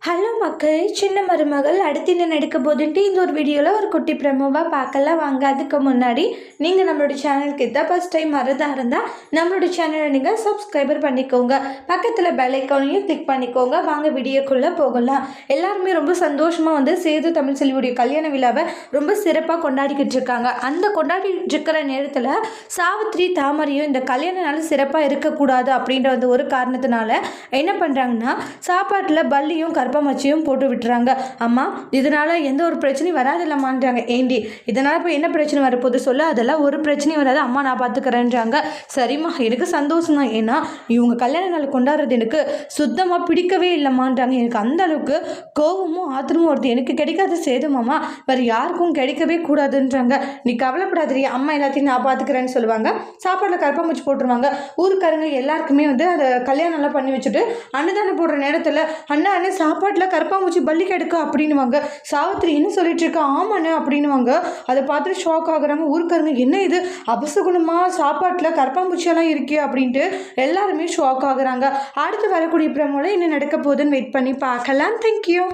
Hello மக்கள், சின்ன மருமகள் அடுத்து என்ன நடக்க போதுன்ட்டு இந்த ஒரு வீடியோவில் ஒரு குட்டி ப்ரெமோவாக பார்க்கலாம் வாங்க. அதுக்கு முன்னாடி நீங்கள் நம்மளோட சேனலுக்கு இதான் ஃபஸ்ட் டைம் வரதா இருந்தால் நம்மளோட சேனலை நீங்கள் சப்ஸ்கிரைபர் பண்ணிக்கோங்க, பக்கத்தில் பெல் ஐக்கானையும் கிளிக் பண்ணிக்கோங்க. வாங்க வீடியோக்குள்ளே போகலாம். எல்லாருமே ரொம்ப சந்தோஷமாக சேது தமிழ் செல்வியுடைய கல்யாண விழாவை ரொம்ப சிறப்பாக கொண்டாடிக்கிட்டு இருக்காங்க. அந்த கொண்டாடிட்டு இருக்கிற நேரத்தில் சாவித்திரி தாமரையும் இந்த கல்யாண நாள் சிறப்பாக இருக்கக்கூடாது அப்படின்ற ஒரு காரணத்தினால என்ன பண்ணுறாங்கன்னா சாப்பாட்டில் பல்லியும் கற்பமாச்சியும் போட்டு விட்டுறாங்க. அம்மா, இதனால் எந்த ஒரு பிரச்சனையும் வராதில்லம்மான்றாங்க. ஏண்டி இதனால் இப்போ என்ன பிரச்சனை வரப்போது சொல்ல, அதெல்லாம் ஒரு பிரச்சனையும் வராது, அம்மா நான் பார்த்துக்கிறேன்றாங்க. சரிம்மா, எனக்கு சந்தோஷம் தான். ஏன்னா இவங்க கல்யாண நாள் கொண்டாடுறது எனக்கு சுத்தமாக பிடிக்கவே இல்லைம்மான்றாங்க. எனக்கு அந்த அளவுக்கு கோபமும் ஆத்திரமும் வருது. எனக்கு கிடைக்காத சேதுமாமா வேறு யாருக்கும் கிடைக்கவே கூடாதுன்றாங்க. நீ கவலைப்படாதீ, அம்மா எல்லாத்தையும் நான் பார்த்துக்கிறேன்னு சொல்லுவாங்க. சாப்பாட்டில் கற்பமாச்சி போட்டுருவாங்க. ஊருக்காரங்க எல்லாருக்குமே அதை கல்யாணம்லாம் பண்ணி வச்சுட்டு அன்னதானம் போடுற நேரத்தில் அண்ணா அண்ணன் சாப்பாட்டில் கருப்பாம்பூச்சி பள்ளி கெடுக்க அப்படின்னுவாங்க. சாவித்திரி என்ன சொல்லிட்டு இருக்கா? ஆமாண்ணே அப்படின்னுவாங்க. அதை பார்த்துட்டு ஷாக் ஆகுறாங்க ஊருக்காரங்க. என்ன இது அபசகுணமாக சாப்பாட்டில் கருப்பாம்பூச்சியெல்லாம் இருக்கே அப்படின்ட்டு எல்லாருமே ஷாக் ஆகுறாங்க. அடுத்து வரக்கூடிய பிரமோல என்ன நடக்க போகுதுன்னு வெயிட் பண்ணி பார்க்கலாம். தேங்க்யூ.